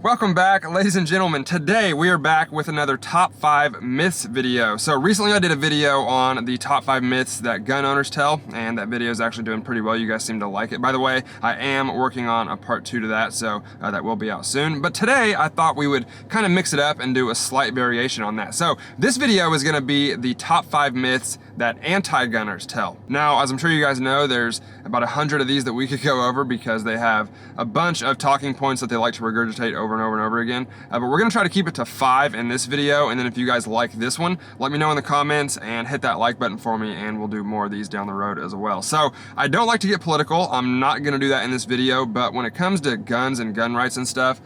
Welcome back, ladies and gentlemen. Today we are back with another top 5 myths video. So recently I did a video on the top 5 myths that gun owners tell, and that video is actually doing pretty well. You guys seem to like it. By the way, I am working on a part 2 to that, so that will be out soon. But today I thought we would kind of mix it up and do a slight variation on that. So this video is going to be the top 5 myths that anti-gunners tell. Now, as I'm sure you guys know, there's about 100 of these that we could go over because they have a bunch of talking points that they like to regurgitate over and over and over again. But we're gonna try to keep it to 5 in this video, and then if you guys like this one, let me know in the comments and hit that like button for me, and we'll do more of these down the road as well. So I don't like to get political. I'm not gonna do that in this video, but when it comes to guns and gun rights and stuff,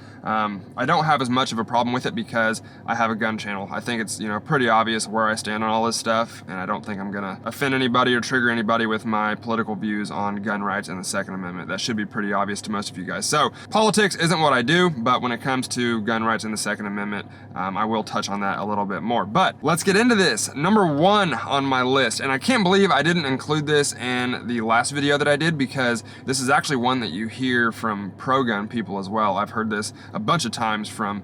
I don't have as much of a problem with it because I have a gun channel. I think it's, pretty obvious where I stand on all this stuff, and I don't think I'm gonna offend anybody or trigger anybody with my political views on gun rights and the Second Amendment. That should be pretty obvious to most of you guys. So politics isn't what I do, but when it comes to gun rights and the Second Amendment, I will touch on that a little bit more. But let's get into this. Number 1 on my list, and I can't believe I didn't include this in the last video that I did because this is actually one that you hear from pro-gun people as well. I've heard this a bunch of times from,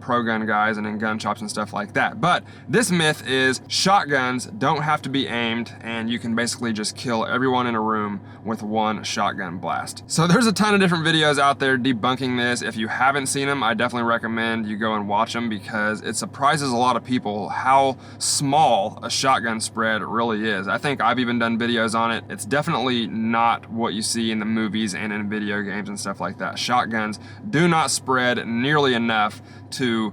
pro-gun guys and in gun shops and stuff like that. But this myth is shotguns don't have to be aimed, and you can basically just kill everyone in a room with one shotgun blast. So there's a ton of different videos out there debunking this. If you haven't seen them, I definitely recommend you go and watch them because it surprises a lot of people how small a shotgun spread really is. I think I've even done videos on it. It's definitely not what you see in the movies and in video games and stuff like that. Shotguns do not spread nearly enough to,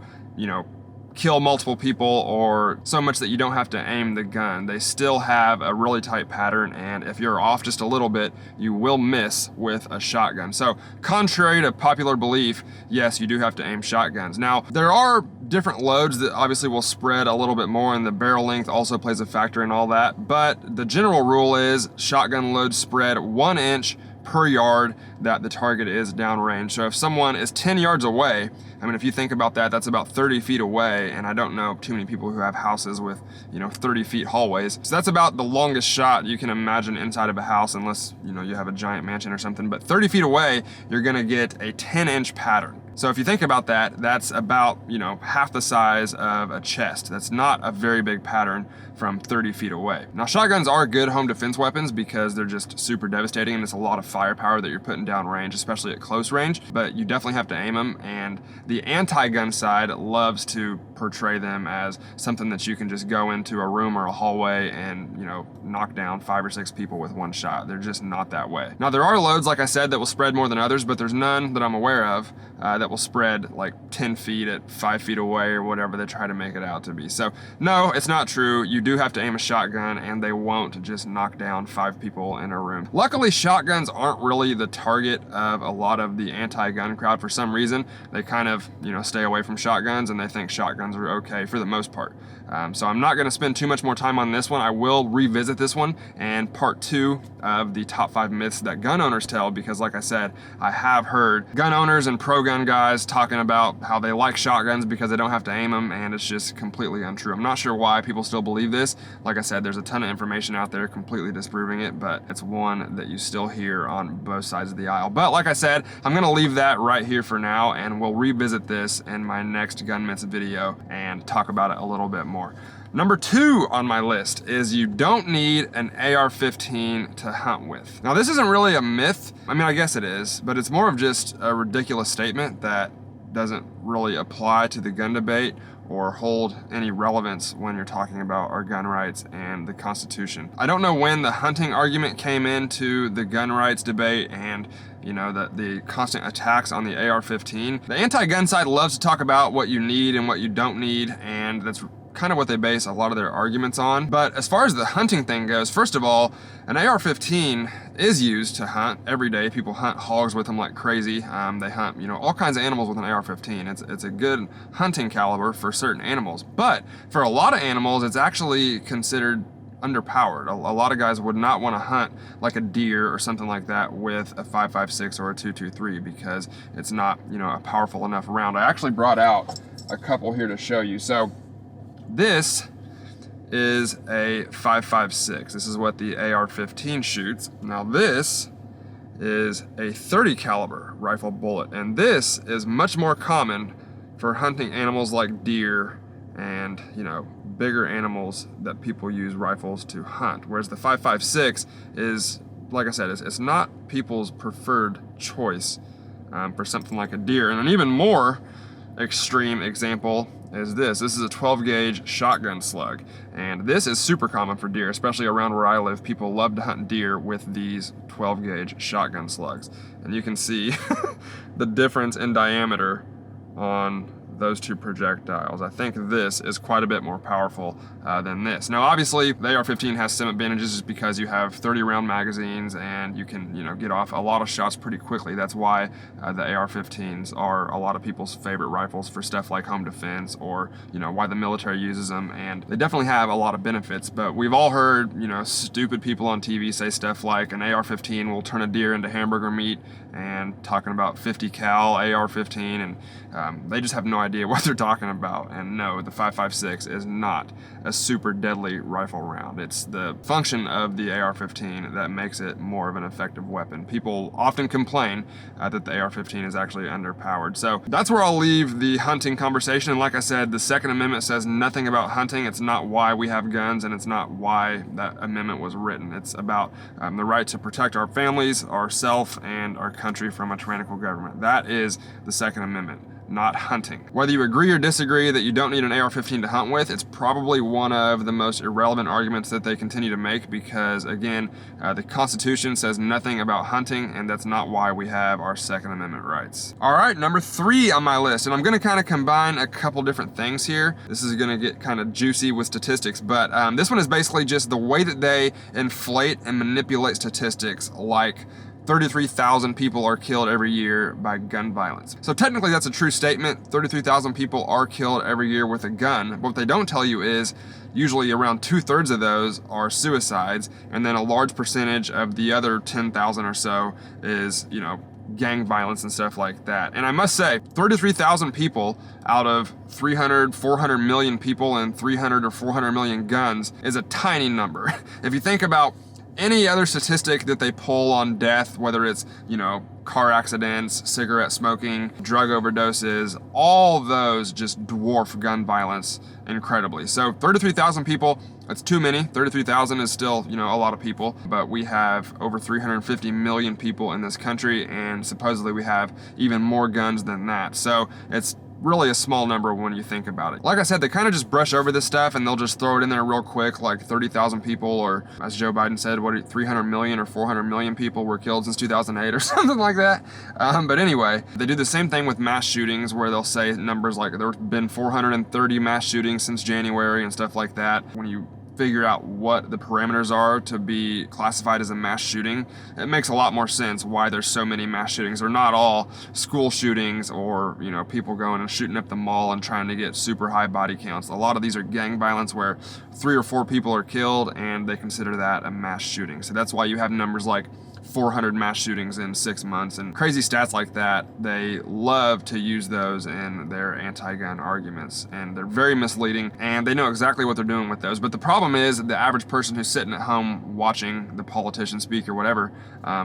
kill multiple people, or so much that you don't have to aim the gun. They still have a really tight pattern, and if you're off just a little bit, you will miss with a shotgun. So contrary to popular belief, yes, you do have to aim shotguns. Now, there are different loads that obviously will spread a little bit more, and the barrel length also plays a factor in all that, but the general rule is shotgun loads spread 1 inch per yard that the target is downrange. So if someone is 10 yards away, if you think about that, that's about 30 feet away, and I don't know too many people who have houses with, 30 feet hallways. So that's about the longest shot you can imagine inside of a house, unless, you have a giant mansion or something. But 30 feet away, you're gonna get a 10-inch pattern. So if you think about that, that's about, half the size of a chest. That's not a very big pattern from 30 feet away. Now, shotguns are good home defense weapons because they're just super devastating, and it's a lot of firepower that you're putting down range, especially at close range, but you definitely have to aim them, and the anti-gun side loves to portray them as something that you can just go into a room or a hallway and, knock down 5 or 6 people with one shot. They're just not that way. Now, there are loads, like I said, that will spread more than others, but there's none that I'm aware of that will spread like 10 feet at 5 feet away or whatever they try to make it out to be. So no, it's not true. You do have to aim a shotgun, and they won't just knock down 5 people in a room. Luckily, shotguns aren't really the target of a lot of the anti-gun crowd for some reason. They kind of, stay away from shotguns, and they think shotguns are okay for the most part. So I'm not going to spend too much more time on this one. I will revisit this one and part 2 of the top 5 myths that gun owners tell, because like I said, I have heard gun owners and pro-gun guys talking about how they like shotguns because they don't have to aim them, and it's just completely untrue. I'm not sure why people still believe this. Like I said, there's a ton of information out there completely disproving it, but it's one that you still hear on both sides of the aisle. But like I said, I'm going to leave that right here for now, and we'll revisit this in my next gun myths video and talk about it a little bit more. Number 2 on my list is you don't need an AR-15 to hunt with. Now, this isn't really a myth. I guess it is, but it's more of just a ridiculous statement that doesn't really apply to the gun debate or hold any relevance when you're talking about our gun rights and the Constitution. I don't know when the hunting argument came into the gun rights debate and the constant attacks on the AR-15. The anti-gun side loves to talk about what you need and what you don't need, and that's kind of what they base a lot of their arguments on. But as far as the hunting thing goes, first of all, an AR-15 is used to hunt every day. People hunt hogs with them like crazy. They hunt, all kinds of animals with an AR-15. It's a good hunting caliber for certain animals. But for a lot of animals, it's actually considered underpowered. A lot of guys would not want to hunt like a deer or something like that with a 5.56 or a 2.23 because it's not, a powerful enough round. I actually brought out a couple here to show you. So this is a 5.56. This is what the AR-15 shoots. Now this is a .30 caliber rifle bullet, and this is much more common for hunting animals like deer and, you know, bigger animals that people use rifles to hunt. Whereas the 5.56 is, like I said, it's not people's preferred choice for something like a deer. And an even more extreme example is this. This is a 12 gauge shotgun slug, and this is super common for deer, especially around where I live. People love to hunt deer with these 12 gauge shotgun slugs, and you can see the difference in diameter on those two projectiles. I think this is quite a bit more powerful than this. Now, obviously, the AR-15 has some advantages just because you have 30-round magazines and you can, you know, get off a lot of shots pretty quickly. That's why the AR-15s are a lot of people's favorite rifles for stuff like home defense, or, you know, why the military uses them. And they definitely have a lot of benefits. But we've all heard, you know, stupid people on TV say stuff like an AR-15 will turn a deer into hamburger meat, and talking about 50 cal AR-15, and they just have no idea what they're talking about. And no, the 5.56 is not a super deadly rifle round. It's the function of the AR-15 that makes it more of an effective weapon. People often complain that the AR-15 is actually underpowered. So that's where I'll leave the hunting conversation. And like I said, the Second Amendment says nothing about hunting. It's not why we have guns, and it's not why that amendment was written. It's about the right to protect our families, ourselves, and our country from a tyrannical government. That is the Second Amendment, not hunting. Whether you agree or disagree that you don't need an AR-15 to hunt with, it's probably one of the most irrelevant arguments that they continue to make, because again, the Constitution says nothing about hunting, and that's not why we have our Second Amendment rights. All right, number 3 on my list, and I'm gonna kind of combine a couple different things here. This is gonna get kind of juicy with statistics, but this one is basically just the way that they inflate and manipulate statistics, like 33,000 people are killed every year by gun violence. So technically that's a true statement. 33,000 people are killed every year with a gun. But what they don't tell you is usually around 2/3 of those are suicides, and then a large percentage of the other 10,000 or so is, you know, gang violence and stuff like that. And I must say, 33,000 people out of 300, 400 million people and 300 or 400 million guns is a tiny number. If you think about any other statistic that they pull on death, whether it's, you know, car accidents, cigarette smoking, drug overdoses, all those just dwarf gun violence incredibly. So 33,000 people, that's too many. 33,000 is still, you know, a lot of people, but we have over 350 million people in this country, and supposedly we have even more guns than that. So it's really a small number when you think about it. Like I said, they kind of just brush over this stuff and they'll just throw it in there real quick, like 30,000 people, or as Joe Biden said, 300 million or 400 million people were killed since 2008 or something like that. But anyway, they do the same thing with mass shootings, where they'll say numbers like there have been 430 mass shootings since January and stuff like that. When you figure out what the parameters are to be classified as a mass shooting, it makes a lot more sense why there's so many mass shootings. They're not all school shootings or, you know, people going and shooting up the mall and trying to get super high body counts. A lot of these are gang violence where 3 or 4 people are killed, and they consider that a mass shooting. So that's why you have numbers like 400 mass shootings in 6 months and crazy stats like that. They love to use those in their anti-gun arguments, and they're very misleading, and they know exactly what they're doing with those. But the problem is the average person who's sitting at home watching the politician speak or whatever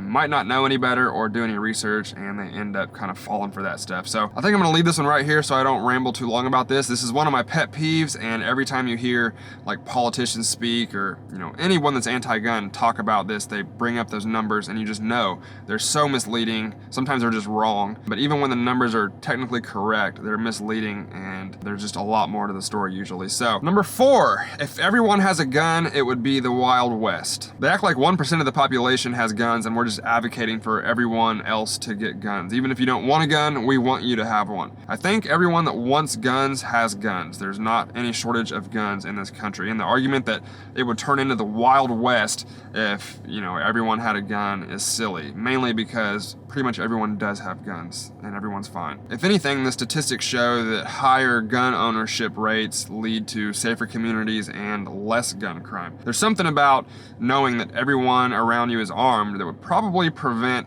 might not know any better or do any research, and they end up kind of falling for that stuff. So I think I'm gonna leave this one right here so I don't ramble too long about this. This is one of my pet peeves, and every time you hear like politicians speak, or, you know, anyone that's anti-gun talk about this, they bring up those numbers, and you just know they're so misleading. Sometimes they're just wrong, but even when the numbers are technically correct, they're misleading, and there's just a lot more to the story usually. So number 4, if everyone has a gun, it would be the Wild West. They act like 1% of the population has guns, and we're just advocating for everyone else to get guns. Even if you don't want a gun, we want you to have one. I think everyone that wants guns has guns. There's not any shortage of guns in this country, and the argument that it would turn into the Wild West if, you know, everyone had a gun is silly, mainly because pretty much everyone does have guns and everyone's fine. If anything, the statistics show that higher gun ownership rates lead to safer communities and less gun crime. There's something about knowing that everyone around you is armed that would probably prevent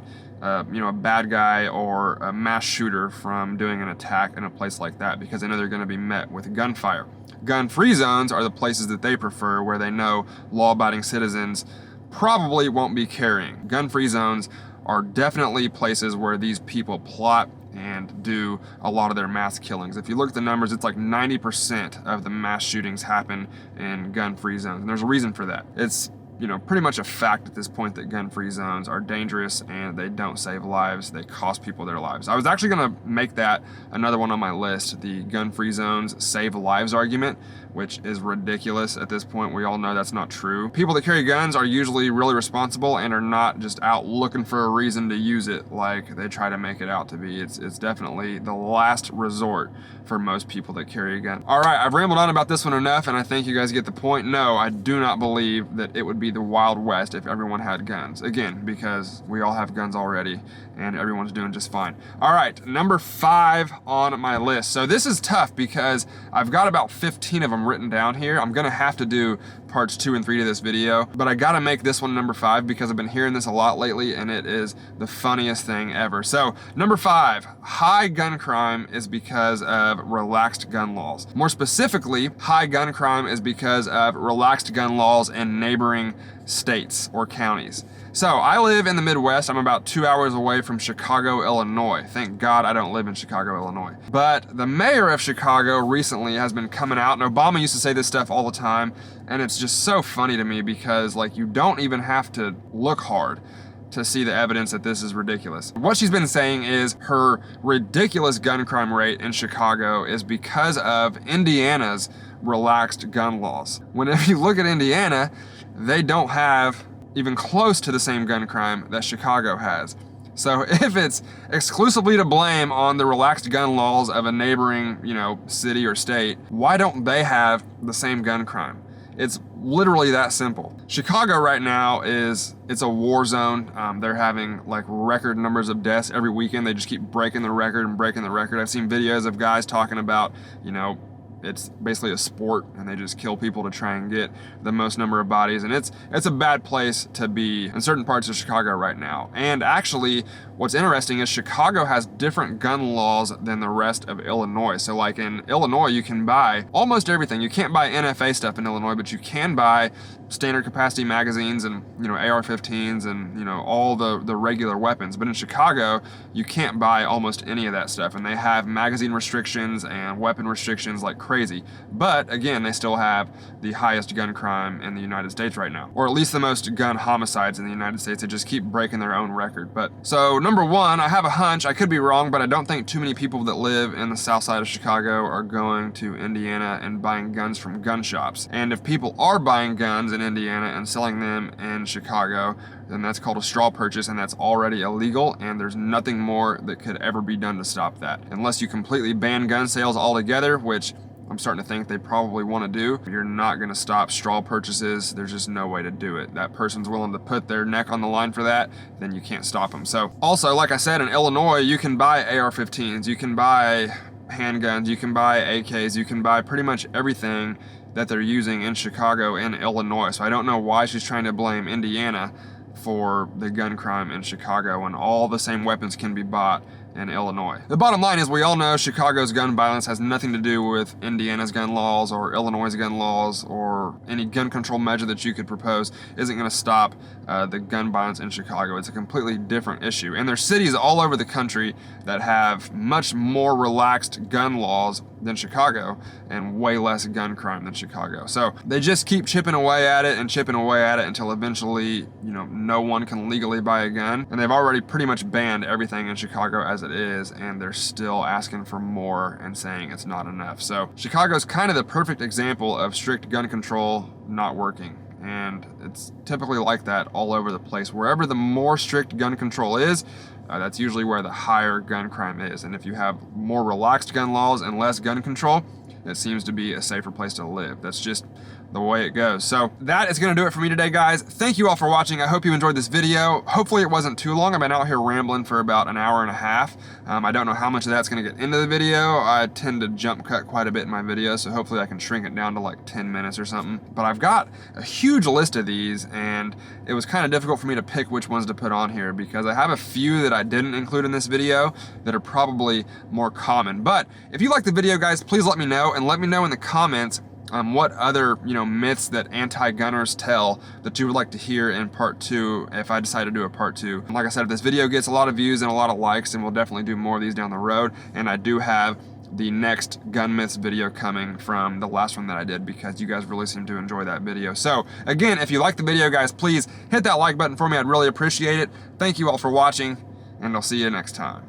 you know, a bad guy or a mass shooter from doing an attack in a place like that, because they know they're going to be met with gunfire. Gun-free zones are the places that they prefer, where they know law-abiding citizens probably won't be carrying. Gun-free zones are definitely places where these people plot and do a lot of their mass killings. If you look at the numbers, it's like 90% of the mass shootings happen in gun-free zones, and there's a reason for that. It's pretty much a fact at this point that gun-free zones are dangerous and they don't save lives, they cost people their lives. I was actually gonna make that another one on my list, the gun-free zones save lives argument, which is ridiculous at this point. We all know that's not true. People that carry guns are usually really responsible and are not just out looking for a reason to use it like they try to make it out to be. It's definitely the last resort for most people that carry a gun. All right, I've rambled on about this one enough, and I think you guys get the point. No, I do not believe that it would be the Wild West if everyone had guns. Again, because we all have guns already and everyone's doing just fine. All right, number 5 on my list. So this is tough because I've got about 15 of them written down here. I'm gonna have to do parts 2 and 3 to this video, but I gotta make this one number 5 because I've been hearing this a lot lately and it is the funniest thing ever. So number 5, high gun crime is because of relaxed gun laws. More specifically, high gun crime is because of relaxed gun laws in neighboring states or counties. So I live in the Midwest. I'm about 2 hours away from Chicago, Illinois. Thank God I don't live in Chicago, Illinois. But the mayor of Chicago recently has been coming out, and Obama used to say this stuff all the time, and it's just so funny to me because you don't even have to look hard to see the evidence that this is ridiculous. What she's been saying is her ridiculous gun crime rate in Chicago is because of Indiana's relaxed gun laws. When if you look at Indiana, they don't have even close to the same gun crime that Chicago has. So if it's exclusively to blame on the relaxed gun laws of a neighboring, city or state, why don't they have the same gun crime? It's literally that simple. Chicago right now it's a war zone. They're having record numbers of deaths every weekend. They just keep breaking the record and breaking the record. I've seen videos of guys talking about, it's basically a sport and they just kill people to try and get the most number of bodies, and it's a bad place to be in certain parts of Chicago right now. And actually what's interesting is Chicago has different gun laws than the rest of Illinois. So in Illinois you can buy almost everything. You can't buy NFA stuff in Illinois, but you can buy standard capacity magazines and AR-15s and all the regular weapons. But in Chicago you can't buy almost any of that stuff, and they have magazine restrictions and weapon restrictions like crazy. But again, they still have the highest gun crime in the United States right now, or at least the most gun homicides in the United States. They just keep breaking their own record. But so number 1, I have a hunch, I could be wrong, but I don't think too many people that live in the south side of Chicago are going to Indiana and buying guns from gun shops. And if people are buying guns in Indiana and selling them in Chicago, then that's called a straw purchase, and that's already illegal, and there's nothing more that could ever be done to stop that. Unless you completely ban gun sales altogether, which I'm starting to think they probably want to do. You're not going to stop straw purchases. There's just no way to do it. That person's willing to put their neck on the line for that, then you can't stop them. So also, like I said, in Illinois, you can buy AR-15s, you can buy handguns, you can buy AKs, you can buy pretty much everything that they're using in Chicago and Illinois. So I don't know why she's trying to blame Indiana for the gun crime in Chicago when all the same weapons can be bought in Illinois. The bottom line is we all know Chicago's gun violence has nothing to do with Indiana's gun laws or Illinois' gun laws, or any gun control measure that you could propose isn't going to stop the gun violence in Chicago. It's a completely different issue. And there's cities all over the country that have much more relaxed gun laws than Chicago and way less gun crime than Chicago. So they just keep chipping away at it and chipping away at it until eventually, no one can legally buy a gun. And they've already pretty much banned everything in Chicago as it is, and they're still asking for more and saying it's not enough. So Chicago's kind of the perfect example of strict gun control not working. And it's typically like that all over the place. Wherever the more strict gun control is, that's usually where the higher gun crime is. And if you have more relaxed gun laws and less gun control, it seems to be a safer place to live. That's just the way it goes. So that is going to do it for me today, guys. Thank you all for watching. I hope you enjoyed this video. Hopefully it wasn't too long. I've been out here rambling for about an hour and a half. I don't know how much of that's going to get into the video. I tend to jump cut quite a bit in my videos, so hopefully I can shrink it down to like 10 minutes or something. But I've got a huge list of these, and it was kind of difficult for me to pick which ones to put on here because I have a few that I didn't include in this video that are probably more common. But if you like the video, guys, please let me know, and let me know in the comments what other, myths that anti-gunners tell that you would like to hear in part 2 if I decide to do a part 2. Like I said, if this video gets a lot of views and a lot of likes, then we'll definitely do more of these down the road. And I do have the next gun myths video coming from the last one that I did, because you guys really seem to enjoy that video. So again, if you like the video, guys, please hit that like button for me. I'd really appreciate it. Thank you all for watching, and I'll see you next time.